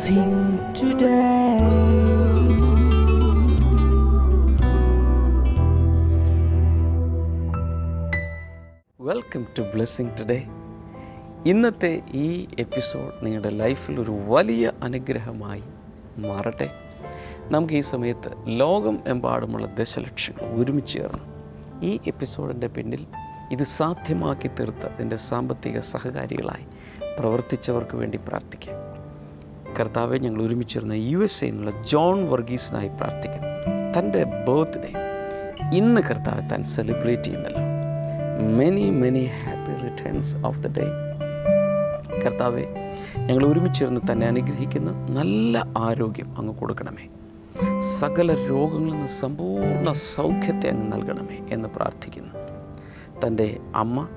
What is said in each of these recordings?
blessing today. Welcome to blessing today. ഇന്നത്തെ ഈ episode നിങ്ങളുടെ ലൈഫിൽ ഒരു വലിയ അനുഗ്രഹമായി മാറട്ടെ. നമുക്ക് ഈ സമയത്ത് ലോകം എമ്പാടുമുള്ള ദശലക്ഷങ്ങൾ ഒരുമിച്ച് ചേർന്ന് ഈ എപ്പിസോഡിൻ്റെ പിന്നിൽ ഇത് സാധ്യമാക്കി തീർത്ത ഇതിൻ്റെ സാമ്പത്തിക സഹകാരികളായി പ്രവർത്തിച്ചവർക്ക് വേണ്ടി പ്രാർത്ഥിക്കാം. കർത്താവെ, ഞങ്ങൾ ഒരുമിച്ചിരുന്ന USA എന്നുള്ള ജോൺ വർഗീസിനായി പ്രാർത്ഥിക്കുന്നു. തൻ്റെ ബർത്ത്ഡേ ഇന്ന് കർത്താവ് താൻ സെലിബ്രേറ്റ് ചെയ്യുന്നല്ലോ. Many happy returns of the day. കർത്താവെ, ഞങ്ങൾ ഒരുമിച്ചിരുന്ന് തന്നെ അനുഗ്രഹിക്കുന്ന നല്ല ആരോഗ്യം അങ്ങ് കൊടുക്കണമേ. സകല രോഗങ്ങളിൽ നിന്ന് സമ്പൂർണ്ണ സൗഖ്യത്തെ അങ്ങ് നൽകണമേ എന്ന് പ്രാർത്ഥിക്കുന്നു. തൻ്റെ അമ്മ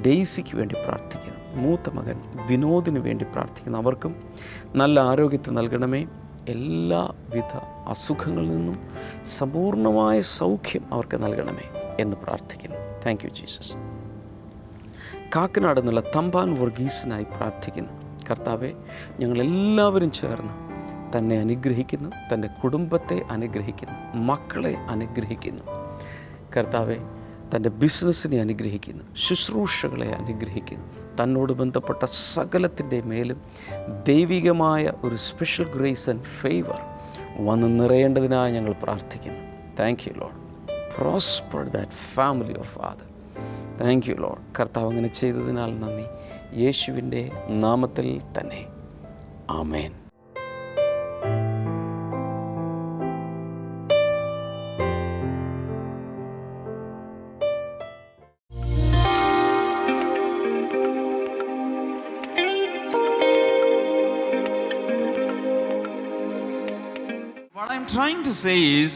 ഡെയ്സിക്ക് വേണ്ടി പ്രാർത്ഥിക്കുന്നു. മൂത്ത മകൻ വിനോദിന് വേണ്ടി പ്രാർത്ഥിക്കുന്നു. അവർക്കും നല്ല ആരോഗ്യത്തെ നൽകണമേ. എല്ലാവിധ അസുഖങ്ങളിൽ നിന്നും സമ്പൂർണ്ണമായ സൗഖ്യം അവർക്ക് നൽകണമേ എന്ന് പ്രാർത്ഥിക്കുന്നു. Thank you Jesus. കാക്കനാട് എന്നുള്ള തമ്പാൻ വർഗീസിനായി പ്രാർത്ഥിക്കുന്നു. കർത്താവെ, ഞങ്ങളെല്ലാവരും ചേർന്ന് തന്നെ അനുഗ്രഹിക്കുന്നു, തൻ്റെ കുടുംബത്തെ അനുഗ്രഹിക്കുന്നു, മക്കളെ അനുഗ്രഹിക്കുന്നു. കർത്താവെ, തൻ്റെ ബിസിനസ്സിനെ അനുഗ്രഹിക്കുന്നു, ശുശ്രൂഷകളെ അനുഗ്രഹിക്കുന്നു. തന്നോട് ബന്ധപ്പെട്ട സകലത്തിൻ്റെ മേലും ദൈവികമായ ഒരു സ്പെഷ്യൽ ഗ്രേസ് ആൻഡ് ഫേവർ വന്ന് നിറയേണ്ടതിനായി ഞങ്ങൾ പ്രാർത്ഥിക്കുന്നു. Thank you Lord. Prosper that family of father. Thank you Lord. കർത്താവ് അങ്ങനെ ചെയ്തതിനാൽ നന്ദി. യേശുവിൻ്റെ നാമത്തിൽ തന്നെ ആമേൻ. What I'm trying to say is,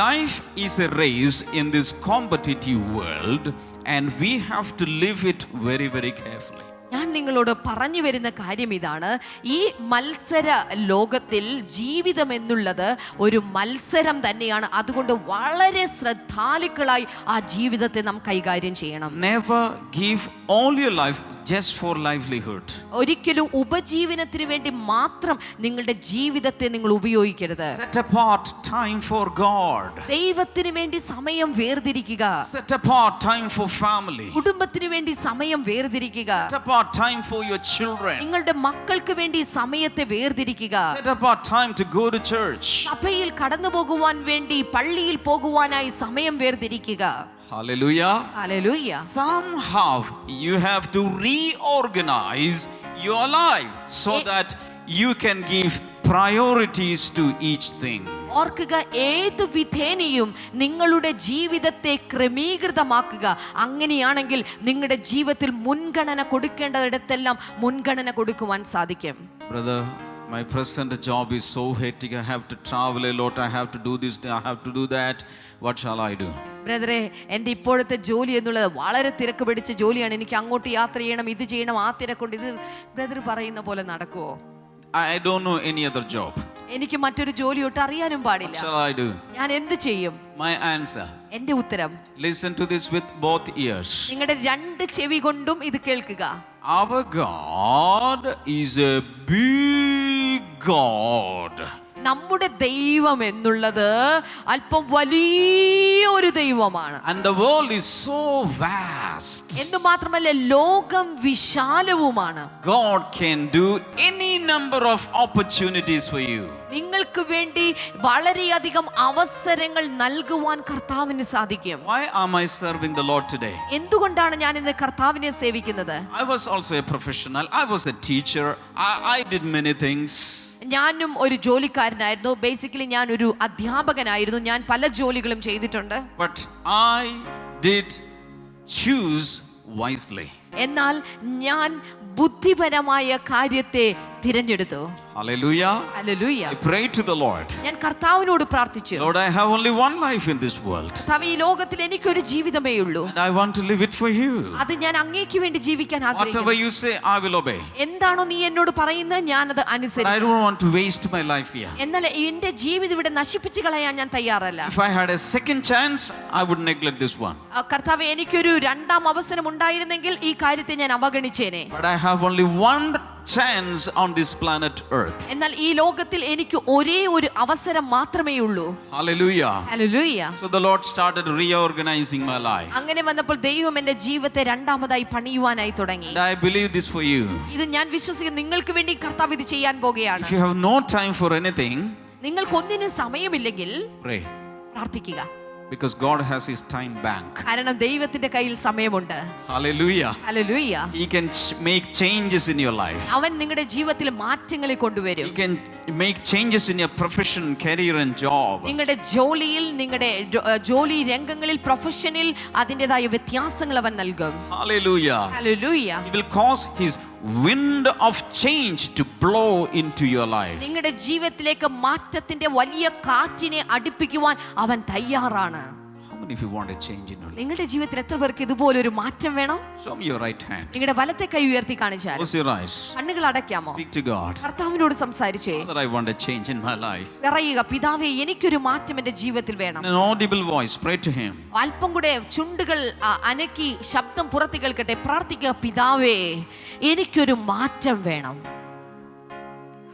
life is a race in this competitive world and we have to live it very, very carefully. ഞാൻ നിങ്ങളോട് പറഞ്ഞു വരുന്ന കാര്യം ഇതാണ്. ഈ മത്സര ലോകത്തിൽ ജീവിതം എന്നുള്ളത് ഒരു മത്സരം തന്നെയാണ്. അതുകൊണ്ട് വളരെ ശ്രദ്ധാലുക്കളായി ആ ജീവിതത്തെ നാം കൈകാര്യം ചെയ്യണം. Never give all your life just for livelihood. ഒരിക്കലും ഉപജീവനത്തിന് വേണ്ടി മാത്രം നിങ്ങളുടെ ജീവിതത്തെ നിങ്ങൾ ഉപയോഗിക്കരുത്. Set apart time for God. ദൈവത്തിന് വേണ്ടി സമയം വേർതിരിക്കുക. Set apart time for family. കുടുംബത്തിന് വേണ്ടി സമയം വേർതിരിക്കുക. Set apart time for your children. നിങ്ങളുടെ മക്കൾക്ക് വേണ്ടി സമയത്തെ വേർതിരിക്കുക. Set apart time to go to church. സഭയിൽ കടന്നു പോകുവാൻ വേണ്ടി, പള്ളിയിൽ പോകുവാനായി സമയം വേർതിരിക്കുക. Hallelujah. Hallelujah. Somehow you have to reorganize your life so that you can give priorities to each thing. ഓർക്കുക, ഏത് വിധേനയും നിങ്ങളുടെ ജീവിതത്തെ ക്രമീകൃതമാക്കുക. അങ്ങനെയാണെങ്കിൽ നിങ്ങളുടെ ജീവിതത്തിൽ മുൻഗണന കൊടുക്കേണ്ടതിടത്തെല്ലാം മുൻഗണന കൊടുക്കുവാൻ സാധിക്കും. Brother, my present job is so hectic. I have to travel a lot. I have to do this. I have to do that. What shall I do? ബ്രദറെ, എൻ്റെ ഇപ്പോഴത്തെ ജോലി എന്നുള്ളത് വളരെ തിരക്ക് പിടിച്ച ജോലിയാണ്. എനിക്ക് അങ്ങോട്ട് യാത്ര ചെയ്യണം, ഇത് ചെയ്യണം, ആ തിരക്കുണ്ട്. ഇത് ബ്രദർ പറയുന്ന പോലെ നടക്കുമോ? I don't know any other job. എനിക്ക് മറ്റൊരു ജോലി ഒട്ട് അറിയാനും പാടില്ല. What shall I do? ഞാൻ എന്ത് ചെയ്യും? My answer. എൻ്റെ ഉത്തരം, Listen to this with both ears. നിങ്ങളുടെ രണ്ട് ചെവി കൊണ്ടും ഇത് കേൾക്കുക. Our God is a big God. നമ്മുടെ ദൈവം എന്നുള്ളത് അല്പം വലിയൊരു ദൈവമാണ്. And the world is so vast. എന്ന് മാത്രമല്ല, ലോകം വിശാലവുമാണ്. God can do any number of opportunities for you. നിങ്ങൾക്ക് വേണ്ടി വളരെയധികം അവസരങ്ങൾ നൽകുവാൻ കർത്താവിന് സാധിക്കും. Why am I serving the Lord today? എന്തുകൊണ്ടാണ് ഞാൻ ഇന്ന് കർത്താവിനെ സേവിക്കുന്നത്? I was also a professional. I was a teacher. I did many things. ഞാനും ഒരു ജോലിക്കാരനായിരുന്നു. ബേസിക്കലി ഞാൻ ഒരു അധ്യാപകനായിരുന്നു. ഞാൻ പല ജോലികളും ചെയ്തിട്ടുണ്ട്. But I did choose wisely. എന്നാൽ ഞാൻ ബുദ്ധിപരമായ കാര്യത്തെ തിരഞ്ഞെടുത്തു. Hallelujah. Hallelujah. I prayed to the Lord. ഞാൻ കർത്താവിനോട് പ്രാർത്ഥിച്ചു. Lord, I have only one life in this world. കർത്താവേ, ഈ ലോകത്തിൽ എനിക്കൊരു ജീവിതമേ ഉള്ളൂ. And I want to live it for you. അത് ഞാൻ അങ്ങേക്ക് വേണ്ടി ജീവിക്കാൻ Whatever ആഗ്രഹിക്കുന്നു. you say, I will obey. എന്താണോ നീ എന്നോട് പറയുന്നത്, ഞാനത് But I അനുസരിക്കും. don't want to waste my life here. എന്നാൽ എന്റെ ജീവിതം ഇവിടെ നശിപ്പിച്ചു കളയാൻ ഞാൻ തയ്യാറല്ല. If I had a second chance, I would neglect this one. കർത്താവേ, എനിക്കൊരു രണ്ടാം അവസരം ഉണ്ടായിരുന്നെങ്കിൽ ഈ കാര്യത്തെ ഞാൻ അവഗണിച്ചേനെ. But I have only one chance on this planet Earth. എന്നാൽ ഈ ലോകത്തിൽ എനിക്ക് ഒരേ ഒരു അവസരം മാത്രമേ ഉള്ളൂ. Hallelujah. Hallelujah. So the Lord started reorganizing my life. അങ്ങനെ വന്നപ്പോൾ ദൈവം എൻ്റെ ജീവിതത്തെ രണ്ടാമതായി പണിയുവാനായി തുടങ്ങി. And I believe this for you. ഇത് ഞാൻ വിശ്വസിക്കുന്നു, നിങ്ങൾക്ക് വേണ്ടി കർത്താവ് ഇത് ചെയ്യാൻ പോകുകയാണ്. If you have no time for anything, നിങ്ങൾക്ക് ഒന്നിനും സമയമില്ലെങ്കിൽ pray. പ്രാർത്ഥിക്കുക. Because God has his time bank. കാരണം ദൈവത്തിന്റെ കയ്യിൽ സമയമുണ്ട്. Hallelujah. Hallelujah. He can make changes in your life. അവൻ നിങ്ങളുടെ ജീവിതത്തിൽ മാറ്റങ്ങൾ കൊണ്ടുവരും. He can make changes in your profession, career and job. നിങ്ങളുടെ ജോലിയിൽ, നിങ്ങളുടെ ജോലി രംഗങ്ങളിൽ, പ്രൊഫഷനിൽ അതിൻ്റെതായ വ്യത്യാസങ്ങൾ അവൻ നൽകും. Hallelujah. Hallelujah. He will cause his wind of change to blow into your life. നിങ്ങളുടെ ജീവിതത്തിലേക്ക് മാറ്റത്തിന്റെ വലിയ കാറ്റിനെ അടുപ്പിക്കുവാൻ അവൻ തയ്യാറാണ്. How many of you want a change in your life? നിങ്ങളുടെ ജീവിതത്തിൽ എത്ര പേർക്ക് ഇതുപോലൊരു മാറ്റം വേണം? Show me your right hand. നിങ്ങളുടെ വലത്തെ കൈ ഉയർത്തി കാണിച്ചാൽ. Close your eyes. കണ്ണുകൾ അടയ്ക്കാമോ? Speak to God. കർത്താവിനോട് സംസാരിച്ചേ. Father, I want a change in my life. പറയുക, പിതാവേ എനിക്കൊരു മാറ്റം എൻ്റെ ജീവിതത്തിൽ വേണം. In an audible voice, pray to him. അല്പം കൂടെ ചുണ്ടുകൾ അനക്കി ശബ്ദം പുറത്ത് കേൾക്കട്ടെ. പ്രാർത്ഥിക്കുക, പിതാവേ എനിക്കൊരു മാറ്റം വേണം.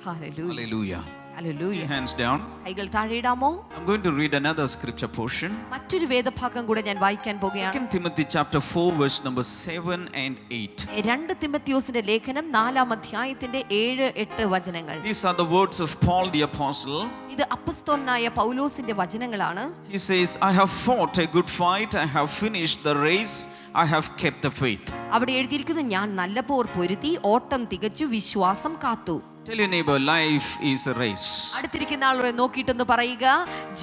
Hallelujah. Hallelujah. Hallelujah. Hands down. കൈകൾ താഴെയിടാമോ? I'm going to read another scripture portion. മറ്റൊരു വേദഭാഗം കൂടെ ഞാൻ വായിക്കാൻ പോകുകയാണ്. 2 Timothy chapter 4 verse number 7 and 8. 2 തിമോഥെയോസിന്റെ ലേഖനം 4-ാം അധ്യായത്തിന്റെ 7-8 വചനങ്ങൾ. These are the words of Paul the apostle. ഇത് അപ്പസ്തോലനായ പൗലോസിന്റെ വചനങ്ങളാണ്. He says, I have fought a good fight, I have finished the race, I have kept the faith. അവിടെ എഴുതിയിരിക്കുന്നു, ഞാൻ നല്ല പോർ പൊരുതി, ഓട്ടം തികച്ചു, വിശ്വാസം കാത്തു. Tell your neighbor, life is a race. അടുത്തിരിക്കുന്ന ആളോട് നോക്കിയിട്ടൊന്ന് പറയുക,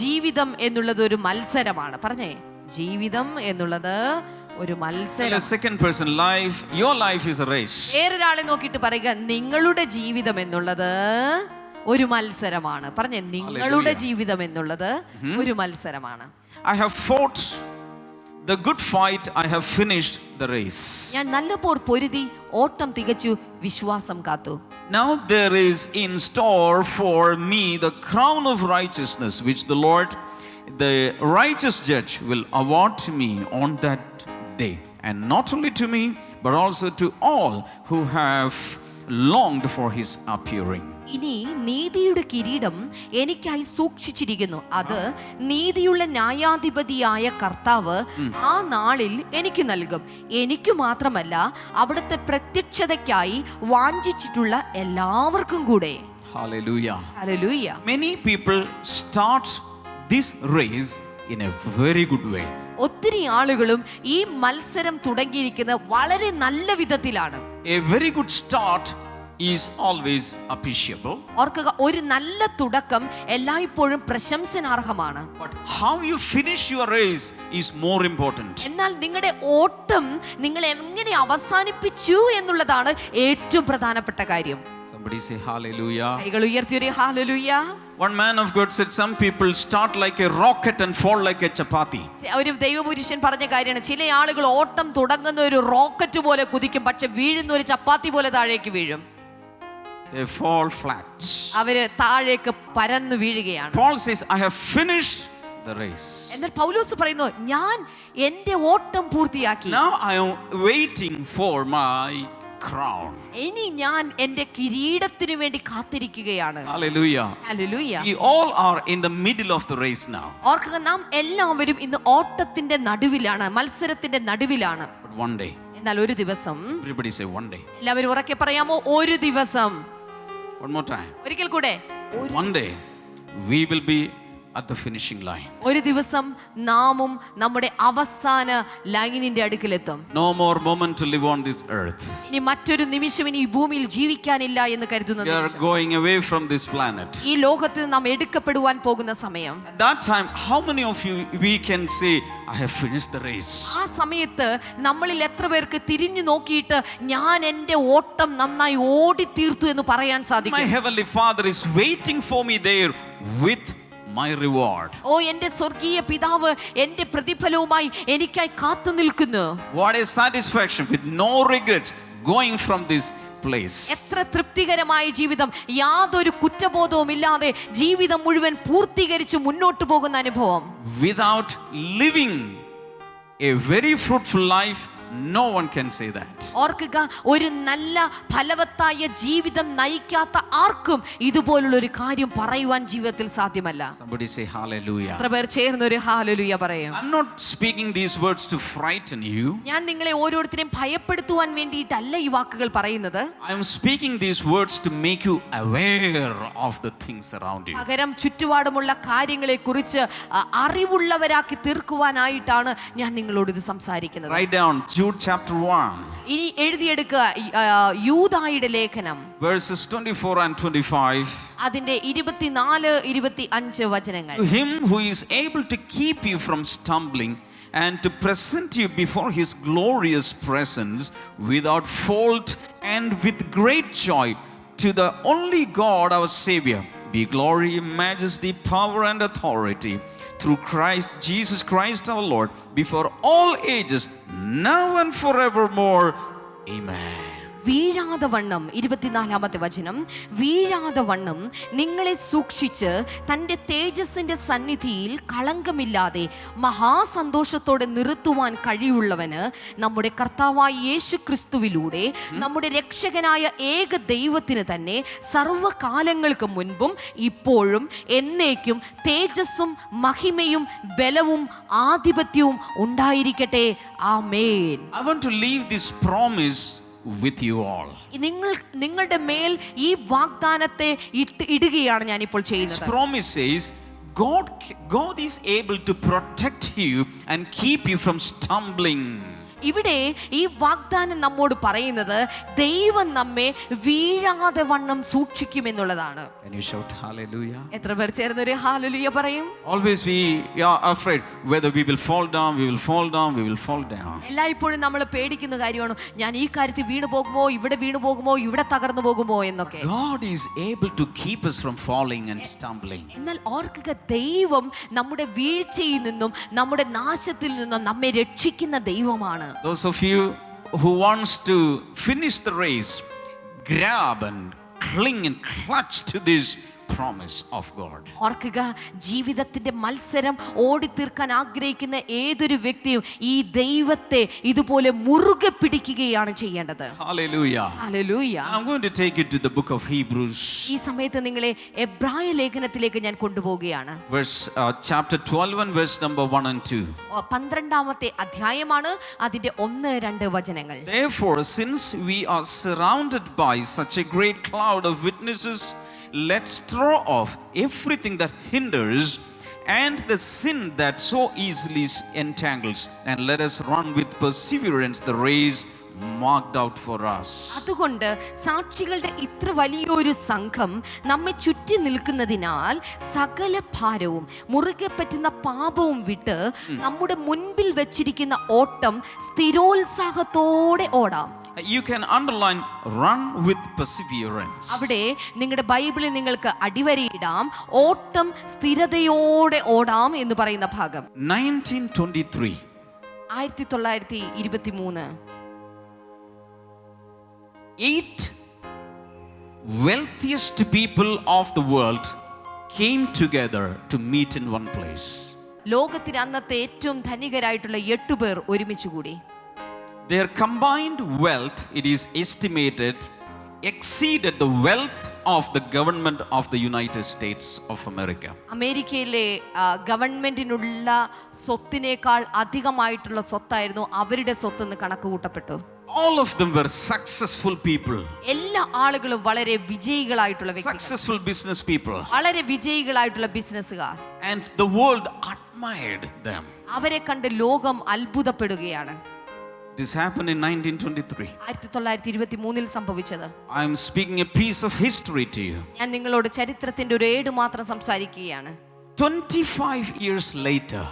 ജീവിതം എന്നുള്ളത് ഒരു മത്സരമാണ്. പറഞ്ഞേ, ജീവിതം എന്നുള്ളത് ഒരു Tell മത്സരം. a second person, your life is a race. വേറൊരാളെ നോക്കിയിട്ട് പറയുക, നിങ്ങളുടെ ജീവിതം എന്നുള്ളത് ഒരു മത്സരമാണ്. പറഞ്ഞേ, നിങ്ങളുടെ ജീവിതം എന്നുള്ളത് ഒരു മത്സരമാണ്. I have fought the good fight, I have finished the race. ഞാൻ നല്ല പോർ പൊരുതി, ഓട്ടം തികച്ചു, വിശ്വാസം കാത്തു. Now there is in store for me the crown of righteousness, which the Lord, the righteous judge, will award to me on that day. And not only to me, but also to all who have longed for his appearing. ഇനി നീതിയുടെ കിരീടം എനിക്കായി സൂക്ഷിച്ചിരിക്കുന്നു. അത് നീതിയുള്ള ന്യായാധിപതിയായ കർത്താവ് ആ നാളിൽ എനിക്ക് നൽകും. എനിക്ക് മാത്രമല്ല, അവിടുത്തെ പ്രത്യക്ഷതയ്ക്കായി വാഞ്ചിച്ചിട്ടുള്ള എല്ലാവർക്കും കൂടെ. Hallelujah. Hallelujah. Many people start this race in a very good way. ഒത്തിരി ആളുകളും ഈ മത്സരം തുടങ്ങിയിരിക്കുന്നത് വളരെ നല്ല വിധത്തിലാണ്. A very good start is always appreciable. ഓർക്കുക, ഒരു നല്ല തുടക്കം എല്ലായ്പ്പോഴും പ്രശംസനാർഹമാണ്. But how you finish your race is more important. എന്നാൽ നിങ്ങളുടെ ഓട്ടം നിങ്ങൾ എങ്ങനെ അവസാനിപ്പിച്ചു എന്നുള്ളതാണ് ഏറ്റവും പ്രധാനപ്പെട്ട കാര്യം. Somebody say hallelujah. കൈകൾ ഉയർത്തി ഒരു hallelujah. One man of God said some people start like a rocket and fall like a chapati. ഒരു ദൈവപുരുഷൻ പറഞ്ഞ കാര്യമാണ്, ചില ആളുകൾ ഓട്ടം തുടങ്ങുന്ന ഒരു റോക്കറ്റ് പോലെ കുതിക്കും, പക്ഷെ വീഴുന്ന ഒരു ചപ്പാത്തി പോലെ താഴേക്ക് വീഴും. They fall flat. അവര് താഴേക്ക് പരന്നു വീഴുകയാണ്. Paul says, I have finished the race. എന്നാൽ പൗലോസ് പറയുന്നു, ഞാൻ എൻ്റെ ഓട്ടം പൂർത്തിയാക്കി. Now I am waiting for my crown. ഇനി ഞാൻ എൻ്റെ കിരീടത്തിനു വേണ്ടി കാത്തിരിക്കുകയാണ്. Hallelujah. Hallelujah. We all are in the middle of the race now. ഓർക്കുക, നാം എല്ലാവരും ഇന്ന് ഓട്ടത്തിന്റെ നടുവിലാണ്, മത്സരത്തിന്റെ നടുവിലാണ്. But one day, എന്നാൽ ഒരു ദിവസം, everybody say one day. എല്ലാവരും ഉറക്കെ പറയാമോ, ഒരു ദിവസം. One more time. ഒരിക്കൽ കൂടെ, One day we will be at the finishing line. ഒരു ദിവസം നാമും നമ്മുടെ അവസാന ലൈനിന്റെ അടുക്കിലെത്തും. No more moment to live on this earth. ഇനി മറ്റൊരു നിമിഷം ഇനി ഈ ഭൂമിയിൽ ജീവിക്കാനില്ല എന്ന് കരുതുന്ന We are നിമിഷം. going away from this planet. ഈ ലോകത്ത് നാം എടുക്കപ്പെടുവാൻ പോകുന്ന സമയം. At that time, how many of you we can say, I have finished the race? ആ സമയത്ത് നമ്മളിൽ എത്ര പേർക്ക് തിരിഞ്ഞു നോക്കിയിട്ട് ഞാൻ എൻ്റെ ഓട്ടം നന്നായി ഓടിത്തീർത്തു എന്ന് പറയാൻ My സാധിക്കും? heavenly Father is waiting for me there with my reward. ഓ, എൻ്റെ സ്വർഗീയ പിതാവ് എൻ്റെ പ്രതിഫലവുമായി എനിക്കായി കാത്തു നിൽക്കുന്നു. What a satisfaction, with no regrets, going from this place. എത്ര തൃപ്തികരമായ ജീവിതം, യാതൊരു കുറ്റബോധവും ഇല്ലാതെ ജീവിതം മുഴുവൻ പൂർത്തീകരിച്ച് മുന്നോട്ട് പോകുന്ന അനുഭവം. Without living a very fruitful life no one can say that. ഓർക്കുക, ഒരു നല്ല ഫലവത്തായ ജീവിതം നയിക്കാത്ത ആർക്കും ഇതുപോലുള്ള ഒരു കാര്യം പറയുവാൻ ജീവിതത്തിൽ സാധ്യമല്ല. Somebody say hallelujah. എത്ര പേർ ചേർന്ന് ഒരു ഹല്ലേലൂയ പറയും? I'm not speaking these words to frighten you. ഞാൻ നിങ്ങളെ ഓരോരുത്തരെയും ഭയപ്പെടുത്തുവാൻ വേണ്ടിയിട്ടല്ല ഈ വാക്കുകൾ പറയുന്നത്. I am speaking these words to make you aware of the things around you. പകരം ചുറ്റുപാടുമുള്ള കാര്യങ്ങളെ കുറിച്ച് അറിവുള്ളവരാക്കി തീർക്കുവാനായിട്ടാണ് ഞാൻ നിങ്ങളോട് ഇത് സംസാരിക്കുന്നത്. Write down Jude chapter 1. ഇനി എഴുതിയെടുക്കുക യൂദായുടെ ലേഖനം verses 24 and 25. അതിന്റെ 24-25 വചനങ്ങൾ. To him who is able to keep you from stumbling and to present you before his glorious presence without fault and with great joy, to the only God our Savior be glory, majesty, power and authority through Christ Jesus Christ our Lord, before all ages, now and forevermore. Amen. വീഴാതെ വണ്ണം 24-ാമത്തെ വചനം, വീഴാതെ വണ്ണം നിങ്ങളെ സൂക്ഷിച്ച് തൻ്റെ തേജസ്സിൻ്റെ സന്നിധിയിൽ കളങ്കമില്ലാതെ മഹാസന്തോഷത്തോടെ നിർത്തുവാൻ കഴിവുള്ളവന് നമ്മുടെ കർത്താവായ യേശു ക്രിസ്തുവിലൂടെ നമ്മുടെ രക്ഷകനായ ഏക ദൈവത്തിന് തന്നെ സർവ്വകാലങ്ങൾക്ക് മുൻപും ഇപ്പോഴും എന്നേക്കും തേജസ്സും മഹിമയും ബലവും ആധിപത്യവും ഉണ്ടായിരിക്കട്ടെ. ആമേൻ. I want to leave this promise with you all. നിങ്ങളുടെ മേൽ ഈ വാഗ്ദാനത്തെ ഇടുകയാണ് ഞാൻ ഇപ്പോൾ ചെയ്യുന്നത്. This promise says God is able to protect you and keep you from stumbling. ഇവിടെ ഈ വാഗ്ദാനം നമ്മോട് പറയുന്നത് ദൈവം നമ്മെ വീഴാതെ വണ്ണം സൂക്ഷിക്കുമെന്നുള്ളതാണ്. Can you shout hallelujah? എത്ര പേർ ചേർന്ന് ഒരു ഹല്ലേലൂയ പറയും? Always we are afraid whether we will fall down, we will fall down, we will fall down. എല്ലായ്പ്പോഴും നമ്മൾ പേടിക്കുന്ന കാര്യമാണ്, ഞാൻ ഈ കാര്യത്തിൽ വീണു പോകുമോ, ഇവിടെ വീണു പോകുമോ, ഇവിടെ തകർന്നു പോകുമോ എന്നൊക്കെ. God is able to keep us from falling and stumbling. എന്നാൽ ഓർക്കുക, ദൈവം നമ്മുടെ വീഴ്ചയിൽ നിന്നും നമ്മുടെ നാശത്തിൽ നിന്നും നമ്മെ രക്ഷിക്കുന്ന ദൈവമാണ്. Those of you who wants to finish the race, grab and cling and clutch to this promise of God. ഓർക്കുക, ജീവിതത്തിന്റെ മത്സരം ഓടിത്തീർക്കാൻ ആഗ്രഹിക്കുന്ന ഏതൊരു വ്യക്തിയും ഈ ദൈവത്തെ ഇതുപോലെ മുറുകെ പിടിക്കുകയാണ് ചെയ്യേണ്ടത്. Hallelujah. Hallelujah. I'm going to take you to the book of Hebrews. ഈ സമയത്ത് നിങ്ങളെ എബ്രായ ലേഖനത്തിലേക്ക് ഞാൻ കൊണ്ടുപോവുകയാണ്. Chapter 12 and verse number 1 and 2. 12-ാമത്തെ അധ്യായമാണ്, അതിന്റെ 1-2 വചനങ്ങൾ. Therefore, since we are surrounded by such a great cloud of witnesses, let's throw off everything that hinders and the sin that so easily entangles, and let us run with perseverance the race marked out for us. അതുകൊണ്ട് സാക്ഷികളുടെ ഇത്ര വലിയൊരു സംഘം നമ്മെ ചുറ്റി നിൽക്കുന്നതിനാൽ സകല ഭാരവും മുറുകെ പറ്റുന്ന പാപവും വിട്ട് നമ്മുടെ മുൻപിൽ വെച്ചിരിക്കുന്ന ഓട്ടം സ്ഥിരോത്സാഹത്തോടെ ഓടാം. You can underline run with perseverance. അവിടെ നിങ്ങളുടെ ബൈബിളിൽ നിങ്ങൾക്ക് അടിവരയിടാം, ഓട്ടം സ്ഥിരതയോടെ ഓടാം എന്ന് പറയുന്ന ഭാഗം. 1923. 1923 8 wealthiest people of the world came together to meet in one place. ലോകത്തിലെ അന്നത്തെ ഏറ്റവും ധനികരായിട്ടുള്ള 8 പേർ ഒരുമിച്ച് കൂടി. Their combined wealth, it is estimated, exceeded the wealth of the government of the United States of America. അമേരിക്കയിലെ ഗവൺമെന്റിനുള്ള സ്വത്തിനേക്കാൾ അധികമായിട്ടുള്ള സ്വത്തായിരുന്നു അവരുടെ സ്വത്തെന്ന് കണക്ക് കൂട്ടപ്പെട്ടു. All of them were successful people. എല്ലാ ആളുകളും വളരെ വിജയികളായിട്ടുള്ള വ്യക്തികൾ, Successful business people. വളരെ വിജയികളായിട്ടുള്ള ബിസിനസ്സുകാർ. And the world admired them. അവരെ കണ്ട് ലോകം അത്ഭുതപ്പെടുകയാണ്. This happened in 1923. 1923 സംഭവിച്ചത്. I am speaking a piece of history to you. ഞാൻ നിങ്ങളോട് ചരിത്രത്തിന്റെ ഒരു ഏട് മാത്രം സംസാരിക്കുകയാണ്. 25 years later,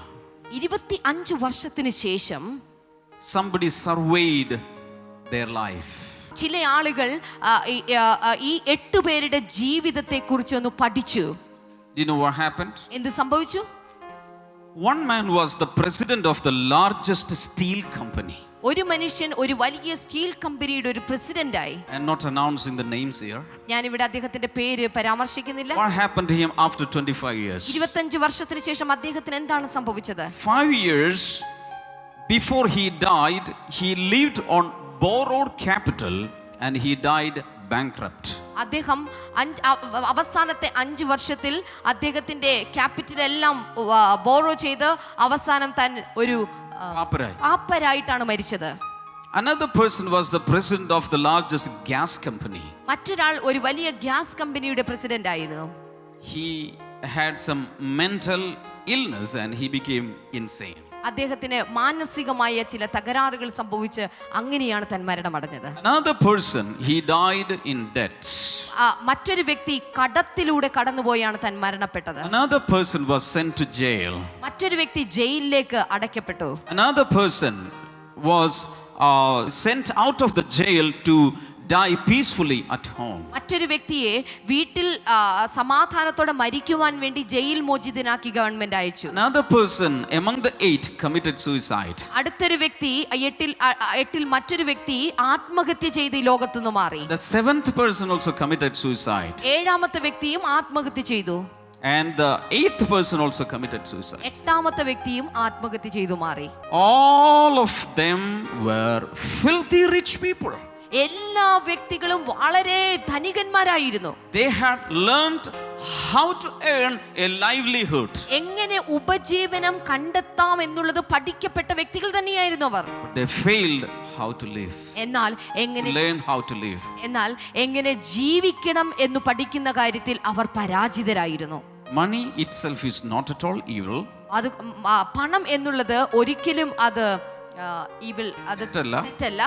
25 വർഷത്തിന് ശേഷം somebody surveyed their life. ചില ആളുകൾ ഈ 8 പേരുടെ ജീവിതത്തെ കുറിച്ച് ഒന്ന് പഠിച്ചു. Do you know what happened? എന്ത് സംഭവിച്ചു? One man was the president of the largest steel company. ഒരു മനുഷ്യൻ ഒരു വലിയ സ്റ്റീൽ കമ്പനിയുടെ ഒരു പ്രസിഡന്റ് ആയി. And not announcing the names here. ഞാൻ ഇവിടെ അദ്ദേഹത്തിന്റെ പേര് പരാമർശിക്കുന്നില്ല. What happened to him after 25 years? 25 വർഷത്തിന് ശേഷം അദ്ദേഹത്തിന് എന്താണ് സംഭവിച്ചത്? 5 years before he died, he lived on borrowed capital and he died bankrupt. അദ്ദേഹം അവസാനത്തെ 5 വർഷത്തിൽ അദ്ദേഹത്തിന്റെ ക്യാപിറ്റൽ എല്ലാം ബോറോ ചെയ്ത് അവസാനം താൻ ഒരു പാപ്പരായിട്ടാണ് മരിച്ചത്. Another person was the president of the largest gas company. മറ്റൊരാൾ ഒരു വലിയ ഗ്യാസ് കമ്പനിയുടെ പ്രസിഡന്റ് ആയിരുന്നു. He had some mental illness and he became insane. അദ്ദേഹത്തിന് മാനസികമായ ചില തകരാറുകൾ സംഭവിച്ച് അങ്ങനെയാണ് താൻ മരണമടഞ്ഞത്. Another person, he died in debts. മറ്റൊരു വ്യക്തി കടത്തിലൂടെ കടന്നുപോയാണ് താൻ മരണപ്പെട്ടത്. Another person was sent to jail. മറ്റൊരു വ്യക്തി ജയിലിലേക്ക് അടയ്ക്കപ്പെട്ടു. Another person was sent out of the jail to die peacefully at home. മറ്റൊരു വ്യക്തിയെ വീട്ടിൽ സമാധാനത്തോടെ മരിക്കുവാൻ വേണ്ടി ജയിൽ മോചിതനാക്കി ഗവൺമെന്റ് അയച്ചു. Another person among the 8 committed suicide. അടുത്തൊരു വ്യക്തി എട്ടിൽ മറ്റൊരു വ്യക്തി ആത്മഹത്യ ചെയ്ത് ഈ ലോകത്തു നിന്ന് മാറി. The 7th person also committed suicide. ഏഴാമത്തെ വ്യക്തിയും ആത്മഹത്യ ചെയ്തു. And the 8th person also committed suicide. എട്ടാമത്തെ വ്യക്തിയും ആത്മഹത്യ ചെയ്തു മാറി. All of them were filthy rich people. എല്ലാ വ്യക്തികളും വളരെ ധനികന്മാരായിരുന്നു. They had learned how to earn a livelihood. എങ്ങനെ ഉപജീവനം കണ്ടെത്താം എന്നുള്ളത് പഠിക്കപ്പെട്ട വ്യക്തികൾ തന്നെയായിരുന്നു അവർ. They failed how to live. എന്നാൽ എങ്ങനെ ജീവിക്കണം എന്ന് പഠിക്കുന്ന കാര്യത്തിൽ അവർ പരാജിതരായിരുന്നു. Money itself is not at all evil. അത് പണം എന്നുള്ളത് ഒരിക്കലും അത് evil തെറ്റല്ല.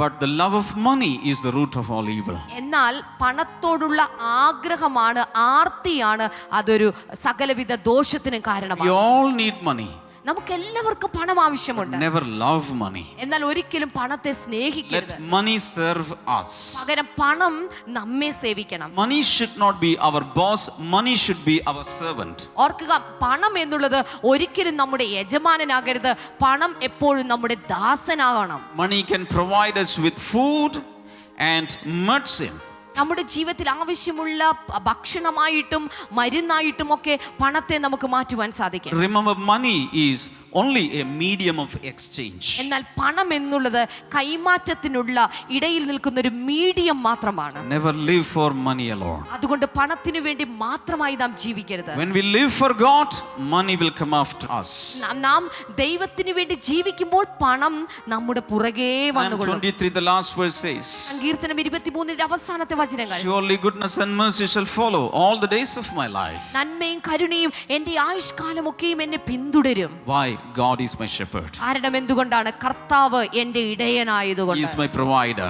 But the love of money is the root of all evil. എന്നാൽ പണത്തോടുള്ള ആഗ്രഹമാണ്, ആർത്തിയാണ് അതൊരു സകലവിധ ദോഷത്തിനും കാരണമാണ്. We all need money. നമുക്ക് എല്ലാവർക്കും പണം ആവശ്യമുണ്ട്. Never love money. എന്നാൽ ഒരിക്കലും പണത്തെ സ്നേഹിക്കരുത്. Let money serve us. പകരം പണം നമ്മെ സേവിക്കണം. Money should not be our boss. Money should be our servant. ഓർക്കുക, പണം എന്നുള്ളത് ഒരിക്കലും നമ്മുടെ യജമാനനാകരുത്. പണം എപ്പോഴും നമ്മുടെ ദാസനാകണം. Money can provide us with food and medicine. നമ്മുടെ ജീവിതത്തിൽ ആവശ്യമുള്ള ഭക്ഷണമായിട്ടും മരുന്നായിട്ടും ഒക്കെ പണത്തെ നമുക്ക് മാറ്റുവാൻ സാധിക്കും. Remember, money is only a medium of exchange. എന്നാൽ പണം എന്നുള്ളത് കൈമാറ്റത്തിനുള്ള ഇടയിൽ നിൽക്കുന്ന ഒരു മീഡിയം മാത്രമാണ്. Never live for money alone. അതുകൊണ്ട് പണത്തിനു വേണ്ടി മാത്രമായി നാം ജീവിക്കരുത്. When we live for God, money will come after us. നാം ദൈവത്തിനു വേണ്ടി ജീവിക്കുമ്പോൾ പണം നമ്മുടെ പുറകെ വന്നുകൊള്ളും. 23 the last verse says, സങ്കീർത്തനം 23 അവസാനത്തെ വചനങ്ങൾ, surely goodness and mercy shall follow all the days of my life. നന്മയും കരുണയും എൻ്റെ ആയുഷ്കാലമൊക്കെയും എന്നെ പിന്തുടരും. Why? God is my shepherd. കാരണം എന്തുകൊണ്ടാണ്? കർത്താവ് എൻ്റെ ഇടയനായതുകൊണ്ട്. He is my provider.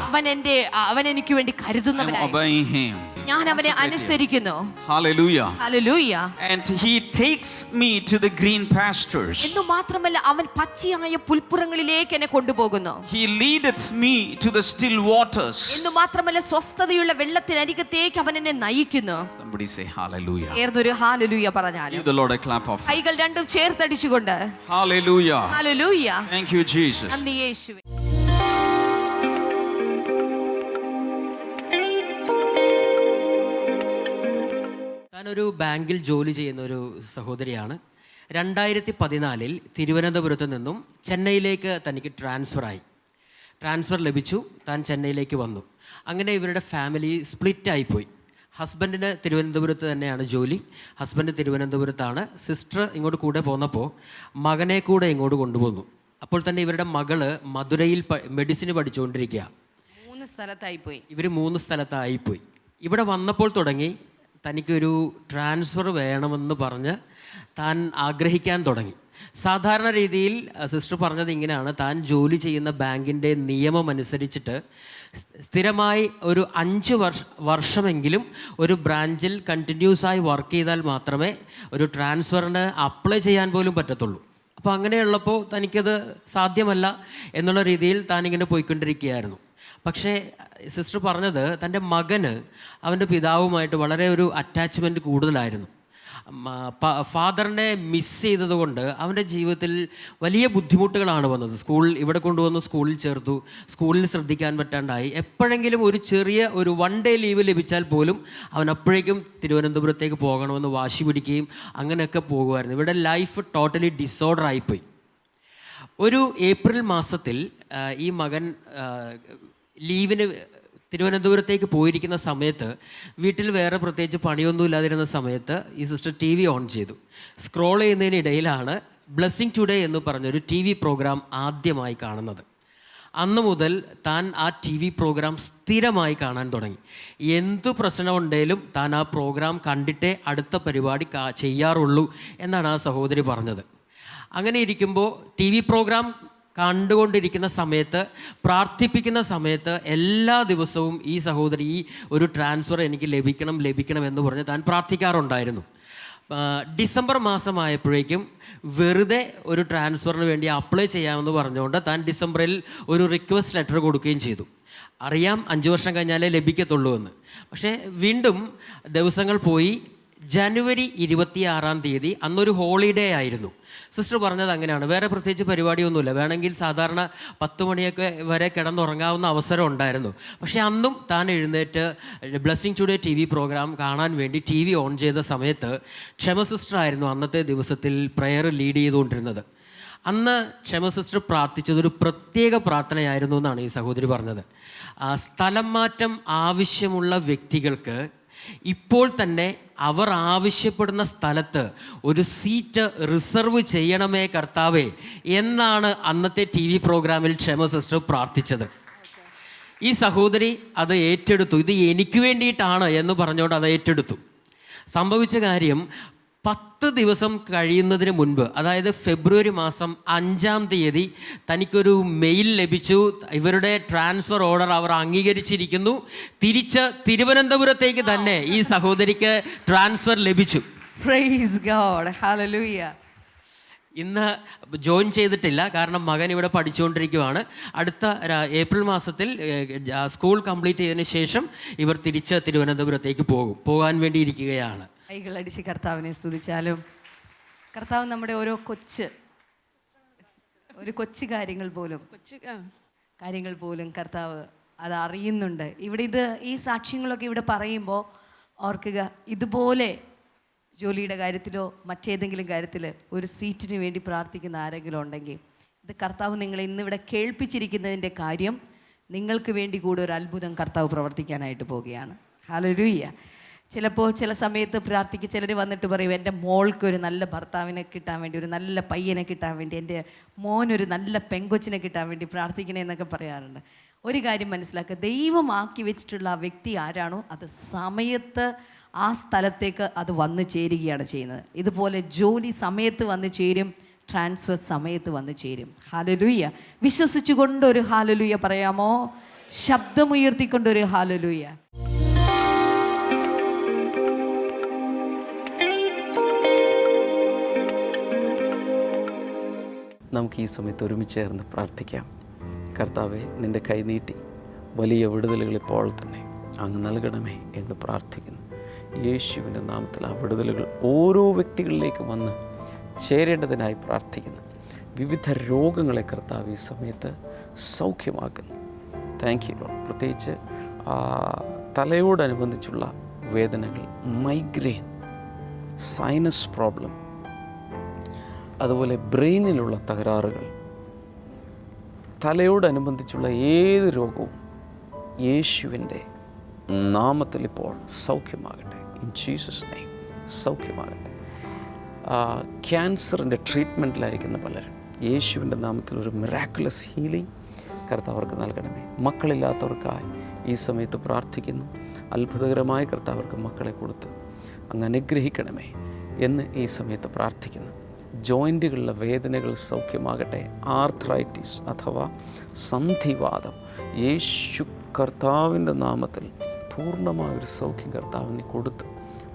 അവൻ എനിക്ക് വേണ്ടി കരുതുന്നവനായി. I am obeying him. ഞാൻ അവനെ അനുസരിക്കുന്നു. Hallelujah. Hallelujah. And he takes me to the green pastures. എന്ന് മാത്രമല്ല, അവൻ പച്ചയായ പുൽപ്പുറങ്ങളിലേക്ക് എന്നെ കൊണ്ടുപോകുന്നു. He leadeth me to the still waters. എന്ന് മാത്രമല്ല, സ്വസ്ഥതയുള്ള വെള്ളത്തിനരികത്തേക്ക് അവൻ എന്നെ നയിക്കുന്നു. Somebody say hallelujah. ചേർന്നൊരു ഹാലലൂയ പറഞ്ഞാലും. Give the Lord a clap of. കൈകൾ രണ്ടും ചേർത്തടിച്ചുകൊണ്ട് Hallelujah. Hallelujah. Thank you, Jesus. നന്ദി യേശുവേ. താനൊരു ബാങ്കിൽ ജോലി ചെയ്യുന്ന ഒരു സഹോദരിയാണ്. 2014 തിരുവനന്തപുരത്ത് നിന്നും ചെന്നൈയിലേക്ക് തനിക്ക് ട്രാൻസ്ഫർ ലഭിച്ചു. താൻ ചെന്നൈയിലേക്ക് വന്നു. അങ്ങനെ ഇവരുടെ ഫാമിലി സ്പ്ലിറ്റായിപ്പോയി. ഹസ്ബൻഡിന് തിരുവനന്തപുരത്ത് തന്നെയാണ് ജോലി. ഹസ്ബൻഡ് തിരുവനന്തപുരത്താണ്. സിസ്റ്റർ ഇങ്ങോട്ട് കൂടെ പോന്നപ്പോൾ മകനെ കൂടെ ഇങ്ങോട്ട് കൊണ്ടുപോന്നു. അപ്പോൾ തന്നെ ഇവരുടെ മകള് മധുരയിൽ മെഡിസിന് പഠിച്ചുകൊണ്ടിരിക്കുക. 3 സ്ഥലത്തായിപ്പോയി. ഇവർ 3 സ്ഥലത്തായിപ്പോയി. ഇവിടെ വന്നപ്പോൾ തുടങ്ങി തനിക്കൊരു ട്രാൻസ്ഫർ വേണമെന്ന് പറഞ്ഞ് താൻ ആഗ്രഹിക്കാൻ തുടങ്ങി. സാധാരണ രീതിയിൽ സിസ്റ്റർ പറഞ്ഞത് ഇങ്ങനെയാണ്, താൻ ജോലി ചെയ്യുന്ന ബാങ്കിൻ്റെ നിയമം അനുസരിച്ചിട്ട് സ്ഥിരമായി ഒരു 5 വർഷമെങ്കിലും ഒരു ബ്രാഞ്ചിൽ കണ്ടിന്യൂസ് ആയി വർക്ക് ചെയ്താൽ മാത്രമേ ഒരു ട്രാൻസ്ഫറിന് അപ്ലൈ ചെയ്യാൻ പോലും പറ്റത്തുള്ളൂ. അപ്പോൾ അങ്ങനെയുള്ളപ്പോൾ തനിക്കത് സാധ്യമല്ല എന്നുള്ള രീതിയിൽ താനിങ്ങനെ പോയിക്കൊണ്ടിരിക്കുകയായിരുന്നു. പക്ഷേ സിസ്റ്റർ പറഞ്ഞത് തൻ്റെ മകന് അവൻ്റെ പിതാവുമായിട്ട് വളരെ ഒരു അറ്റാച്ച്മെൻറ്റ് കൂടുതലായിരുന്നു. ഫാദറിനെ മിസ് ചെയ്തതുകൊണ്ട് അവൻ്റെ ജീവിതത്തിൽ വലിയ ബുദ്ധിമുട്ടുകളാണ് വന്നത്. ഇവിടെ കൊണ്ടുവന്ന് സ്കൂളിൽ ചേർത്തു. സ്കൂളിൽ ശ്രദ്ധിക്കാൻ പറ്റാണ്ടായി. എപ്പോഴെങ്കിലും ഒരു ചെറിയ 1 ഡേ ലീവ് ലഭിച്ചാൽ പോലും അവൻ അപ്പോഴേക്കും തിരുവനന്തപുരത്തേക്ക് പോകണമെന്ന് വാശി പിടിക്കുകയും അങ്ങനെയൊക്കെ പോകുമായിരുന്നു. ഇവിടെ ലൈഫ് ടോട്ടലി ഡിസോർഡർ ആയിപ്പോയി. ഒരു ഏപ്രിൽ മാസത്തിൽ ഈ മകൻ ലീവിന് തിരുവനന്തപുരത്തേക്ക് പോയിരിക്കുന്ന സമയത്ത് വീട്ടിൽ വേറെ പ്രത്യേകിച്ച് പണിയൊന്നും ഇല്ലാതിരുന്ന സമയത്ത് ഈ സിസ്റ്റർ ടി വി ഓൺ ചെയ്തു. സ്ക്രോൾ ചെയ്യുന്നതിനിടയിലാണ് ബ്ലെസ്സിങ് ടുഡേ എന്ന് പറഞ്ഞൊരു ടി വി പ്രോഗ്രാം ആദ്യമായി കാണുന്നത്. അന്ന് മുതൽ താൻ ആ ടി വി പ്രോഗ്രാം സ്ഥിരമായി കാണാൻ തുടങ്ങി. എന്തു പ്രശ്നമുണ്ടെങ്കിലും താൻ ആ പ്രോഗ്രാം കണ്ടിട്ടേ അടുത്ത പരിപാടി ചെയ്യാറുള്ളൂ എന്നാണ് ആ സഹോദരി പറഞ്ഞത്. അങ്ങനെ ഇരിക്കുമ്പോൾ ടി വി പ്രോഗ്രാം കണ്ടുകൊണ്ടിരിക്കുന്ന സമയത്ത്, പ്രാർത്ഥിപ്പിക്കുന്ന സമയത്ത് എല്ലാ ദിവസവും ഈ സഹോദരി ഈ ഒരു ട്രാൻസ്ഫർ എനിക്ക് ലഭിക്കണം എന്ന് പറഞ്ഞ് താൻ പ്രാർത്ഥിക്കാറുണ്ടായിരുന്നു. ഡിസംബർ മാസമായപ്പോഴേക്കും വെറുതെ ഒരു ട്രാൻസ്ഫറിന് വേണ്ടി അപ്ലൈ ചെയ്യാമെന്ന് പറഞ്ഞുകൊണ്ട് താൻ ഡിസംബറിൽ ഒരു റിക്വസ്റ്റ് ലെറ്റർ കൊടുക്കുകയും ചെയ്തു. അറിയാം 5 വർഷം കഴിഞ്ഞാലേ ലഭിക്കത്തുള്ളൂ എന്ന്. പക്ഷേ വീണ്ടും ദിവസങ്ങൾ പോയി. ജനുവരി 26-ാം തീയതി അന്നൊരു ഹോളിഡേ ആയിരുന്നു. സിസ്റ്റർ പറഞ്ഞത് അങ്ങനെയാണ്, വേറെ പ്രത്യേകിച്ച് പരിപാടിയൊന്നുമില്ല, വേണമെങ്കിൽ സാധാരണ 10 മണിയൊക്കെ വരെ കിടന്നുറങ്ങാവുന്ന അവസരം ഉണ്ടായിരുന്നു. പക്ഷേ അന്നും താൻ എഴുന്നേറ്റ് ബ്ലെസ്സിങ് ടുഡേ ടി വി പ്രോഗ്രാം കാണാൻ വേണ്ടി ടി വി ഓൺ ചെയ്ത സമയത്ത് ക്ഷമ സിസ്റ്റർ ആയിരുന്നു അന്നത്തെ ദിവസത്തിൽ പ്രെയർ ലീഡ് ചെയ്തുകൊണ്ടിരുന്നത്. അന്ന് ക്ഷമ സിസ്റ്റർ പ്രാർത്ഥിച്ചതൊരു പ്രത്യേക പ്രാർത്ഥനയായിരുന്നു എന്നാണ് ഈ സഹോദരി പറഞ്ഞത്. സ്ഥലം മാറ്റം ആവശ്യമുള്ള വ്യക്തികൾക്ക് ഇപ്പോൾ തന്നെ അവർ ആവശ്യപ്പെടുന്ന സ്ഥലത്ത് ഒരു സീറ്റ് റിസർവ് ചെയ്യണമേ കർത്താവേ എന്നാണ് അന്നത്തെ ടി വി പ്രോഗ്രാമിൽ ക്ഷമ സിസ്റ്റർ പ്രാർത്ഥിച്ചത്. ഈ സഹോദരി അത് ഏറ്റെടുത്തു. ഇത് എനിക്ക് വേണ്ടിയിട്ടാണ് എന്ന് പറഞ്ഞുകൊണ്ട് അത് ഏറ്റെടുത്തു. സംഭവിച്ച കാര്യം 10 ദിവസം കഴിയുന്നതിന് മുൻപ്, അതായത് ഫെബ്രുവരി മാസം 5-ാം തീയതി തനിക്കൊരു മെയിൽ ലഭിച്ചു. ഇവരുടെ ട്രാൻസ്ഫർ ഓർഡർ അവർ അംഗീകരിച്ചിരിക്കുന്നു. തിരിച്ച് തിരുവനന്തപുരത്തേക്ക് തന്നെ ഈ സഹോദരിക്ക് ട്രാൻസ്ഫർ ലഭിച്ചു. Praise God, hallelujah. ഇന്ന് ജോയിൻ ചെയ്തിട്ടില്ല, കാരണം മകൻ ഇവിടെ പഠിച്ചുകൊണ്ടിരിക്കുകയാണ്. അടുത്ത ഏപ്രിൽ മാസത്തിൽ സ്കൂൾ കംപ്ലീറ്റ് ചെയ്തതിന് ശേഷം ഇവർ തിരിച്ച് തിരുവനന്തപുരത്തേക്ക് പോകാൻ വേണ്ടി ഇരിക്കുകയാണ്. കൈകളടിച്ച് കർത്താവിനെ സ്തുതിച്ചാലും. കർത്താവ് നമ്മുടെ ഓരോ കൊച്ചു കാര്യങ്ങൾ പോലും കർത്താവ് അത് അറിയുന്നുണ്ട്. ഇവിടെ ഈ സാക്ഷ്യങ്ങളൊക്കെ ഇവിടെ പറയുമ്പോൾ ഓർക്കുക, ഇതുപോലെ ജോലിയുടെ കാര്യത്തിലോ മറ്റേതെങ്കിലും കാര്യത്തിൽ ഒരു സീറ്റിന് വേണ്ടി പ്രാർത്ഥിക്കുന്ന ആരെങ്കിലും ഉണ്ടെങ്കിൽ, ഇത് കർത്താവ് നിങ്ങളെ ഇന്നിവിടെ കേൾപ്പിച്ചിരിക്കുന്നതിൻ്റെ കാര്യം നിങ്ങൾക്ക് വേണ്ടി കൂടെ ഒരു അത്ഭുതം കർത്താവ് പ്രവർത്തിക്കാനായിട്ട് പോവുകയാണ്. ഹല്ലേലൂയ. ചില സമയത്ത് പ്രാർത്ഥിക്കുക. ചിലർ വന്നിട്ട് പറയും, എൻ്റെ മോൾക്ക് ഒരു നല്ല ഭർത്താവിനെ കിട്ടാൻ വേണ്ടി, ഒരു നല്ല പയ്യനെ കിട്ടാൻ വേണ്ടി, എൻ്റെ മോനൊരു നല്ല പെങ്കൊച്ചിനെ കിട്ടാൻ വേണ്ടി പ്രാർത്ഥിക്കണേ എന്നൊക്കെ പറയാറുണ്ട്. ഒരു കാര്യം മനസ്സിലാക്കുക, ദൈവമാക്കി വെച്ചിട്ടുള്ള ആ വ്യക്തി ആരാണോ അത് സമയത്ത് ആ സ്ഥലത്തേക്ക് അത് വന്നു ചേരുകയാണ് ചെയ്യുന്നത്. ഇതുപോലെ ജോലി സമയത്ത് വന്നു ചേരും, ട്രാൻസ്ഫർ സമയത്ത് വന്നു ചേരും. ഹല്ലേലൂയ. വിശ്വസിച്ചുകൊണ്ടൊരു ഹല്ലേലൂയ പറയാമോ? ശബ്ദമുയർത്തിക്കൊണ്ടൊരു ഹല്ലേലൂയ. നമുക്ക് ഈ സമയത്ത് ഒരുമിച്ച് ചേർന്ന് പ്രാർത്ഥിക്കാം. കർത്താവെ, നിൻ്റെ കൈ നീട്ടി വലിയ വിടുതലുകൾ ഇപ്പോൾ തന്നെ അങ്ങ് നൽകണമേ എന്ന് പ്രാർത്ഥിക്കുന്നു. യേശുവിൻ്റെ നാമത്തിൽ ആ വിടുതലുകൾ ഓരോ വ്യക്തികളിലേക്ക് വന്ന് ചേരേണ്ടതിനായി പ്രാർത്ഥിക്കുന്നു. വിവിധ രോഗങ്ങളെ കർത്താവ് ഈ സമയത്ത് സൗഖ്യമാക്കുന്നു. Thank you Lord. പ്രത്യേകിച്ച് തലയോടനുബന്ധിച്ചുള്ള വേദനകൾ, മൈഗ്രെയിൻ, സൈനസ് പ്രോബ്ലം, അതുപോലെ ബ്രെയിനിലുള്ള തകരാറുകൾ, തലയോടനുബന്ധിച്ചുള്ള ഏത് രോഗവും യേശുവിൻ്റെ നാമത്തിൽ ഇപ്പോൾ സൗഖ്യമാകട്ടെ. ഇൻ ജീസസ് നെയിം സൗഖ്യമാകട്ടെ. ക്യാൻസറിൻ്റെ ട്രീറ്റ്മെൻറ്റിലായിരിക്കുന്ന പലരും യേശുവിൻ്റെ നാമത്തിൽ ഒരു മിറാക്കുലസ് ഹീലിംഗ് കർത്താവ് അവർക്ക് നൽകണമേ. മക്കളില്ലാത്തവർക്കായി ഈ സമയത്ത് പ്രാർത്ഥിക്കുന്നു. അത്ഭുതകരമായ കർത്താവ് അവർക്ക് മക്കളെ കൊടുത്ത് അങ്ങ് അനുഗ്രഹിക്കണമേ എന്ന് ഈ സമയത്ത് പ്രാർത്ഥിക്കുന്നു. ജോയിൻറ്റുകളിലെ വേദനകൾ സൗഖ്യമാകട്ടെ. ആർത്രൈറ്റിസ് അഥവാ സന്ധിവാതം യേശു കർത്താവിൻ്റെ നാമത്തിൽ പൂർണ്ണമായൊരു സൗഖ്യം കർത്താവിനെ കൊടുത്ത്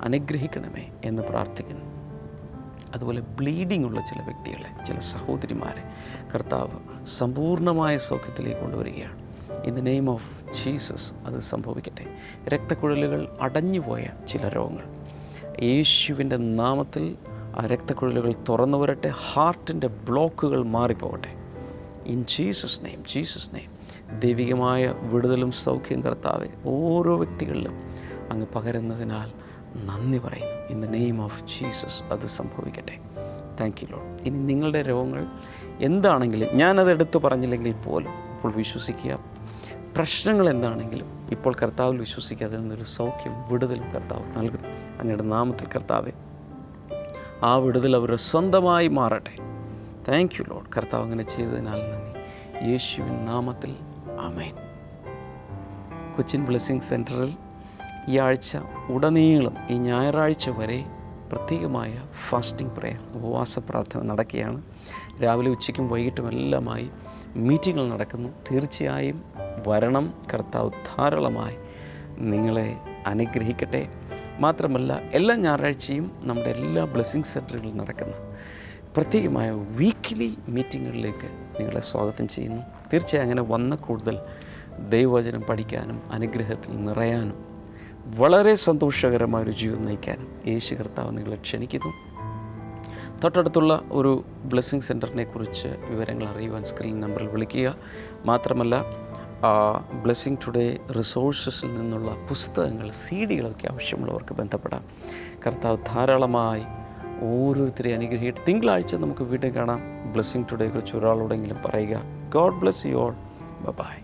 അനുഗ്രഹിക്കണമേ എന്ന് പ്രാർത്ഥിക്കുന്നു. അതുപോലെ ബ്ലീഡിംഗ് ഉള്ള ചില വ്യക്തികളെ, ചില സഹോദരിമാരെ കർത്താവ് സമ്പൂർണ്ണമായ സൗഖ്യത്തിലേക്ക് കൊണ്ടുവരികയാണ്. In the name of Jesus അത് സംഭവിക്കട്ടെ. രക്തക്കുഴലുകൾ അടഞ്ഞുപോയ ചില രോഗങ്ങൾ യേശുവിൻ്റെ നാമത്തിൽ ആ രക്തക്കുഴലുകൾ തുറന്നു വരട്ടെ. ഹാർട്ടിൻ്റെ ബ്ലോക്കുകൾ മാറിപ്പോകട്ടെ. ഇൻ ജീസസ് നെയിം ദൈവികമായ വിടുതലും സൗഖ്യം കർത്താവെ ഓരോ വ്യക്തികളിലും അങ്ങ് പകരുന്നതിനാൽ നന്ദി പറയുന്നു. In the name of Jesus അത് സംഭവിക്കട്ടെ. Thank you Lord. ഇനി നിങ്ങളുടെ രോഗങ്ങൾ എന്താണെങ്കിലും ഞാനത് എടുത്തു പറഞ്ഞില്ലെങ്കിൽ പോലും ഇപ്പോൾ വിശ്വസിക്കുക. പ്രശ്നങ്ങൾ എന്താണെങ്കിലും ഇപ്പോൾ കർത്താവിൽ വിശ്വസിക്കുക. അതിൽ നിന്നൊരു സൗഖ്യം, വിടുതലും കർത്താവ് നൽകും. അങ്ങയുടെ നാമത്തിൽ കർത്താവെ, ആ വിടുതൽ അവരുടെ സ്വന്തമായി മാറട്ടെ. Thank you Lord. കർത്താവ് അങ്ങനെ ചെയ്തതിനാൽ നന്ദി. യേശുവിൻ നാമത്തിൽ ആമേൻ. കൊച്ചിൻ ബ്ലെസ്സിങ് സെൻറ്ററിൽ ഈ ആഴ്ച ഉടനീളം ഈ ഞായറാഴ്ച വരെ പ്രത്യേകമായ ഫാസ്റ്റിംഗ് പ്രേയർ, ഉപവാസ പ്രാർത്ഥന നടക്കുകയാണ്. രാവിലെ ഉച്ചയ്ക്കും വൈകിട്ടും എല്ലാമായി മീറ്റിങ്ങുകൾ നടക്കുന്നു. തീർച്ചയായും വരണം. കർത്താവ് ധാരാളമായി നിങ്ങളെ അനുഗ്രഹിക്കട്ടെ. മാത്രമല്ല എല്ലാ ഞായറാഴ്ചയും നമ്മുടെ എല്ലാ ബ്ലെസ്സിങ് സെൻറ്ററുകളിലും നടക്കുന്ന പ്രത്യേകമായ വീക്ക്ലി മീറ്റിങ്ങുകളിലേക്ക് നിങ്ങളെ സ്വാഗതം ചെയ്യുന്നു. തീർച്ചയായും അങ്ങനെ വന്ന കൂടുതൽ ദൈവവചനം പഠിക്കാനും അനുഗ്രഹത്തിൽ നിറയാനും വളരെ സന്തോഷകരമായൊരു ജീവിതം നയിക്കാനും യേശു കർത്താവ് നിങ്ങളെ ക്ഷണിക്കുന്നു. തൊട്ടടുത്തുള്ള ഒരു ബ്ലെസ്സിങ് സെൻറ്ററിനെ കുറിച്ച് വിവരങ്ങൾ അറിയുവാൻ സ്ക്രീൻ നമ്പറിൽ വിളിക്കുക. മാത്രമല്ല ബ്ലെസ്സിങ് ടുഡേ റിസോഴ്സസിൽ നിന്നുള്ള പുസ്തകങ്ങൾ, CD-കളൊക്കെ ആവശ്യമുള്ളവർക്ക് ബന്ധപ്പെടാം. കർത്താവ് ധാരാളമായി ഓരോരുത്തരെ അനുഗ്രഹിക്കട്ടെ. തിങ്കളാഴ്ച നമുക്ക് വീണ്ടും കാണാം. ബ്ലെസ്സിങ് ടുഡേയെ കുറിച്ച് ഒരാളോടെങ്കിലും പറയുക. God bless you all. By.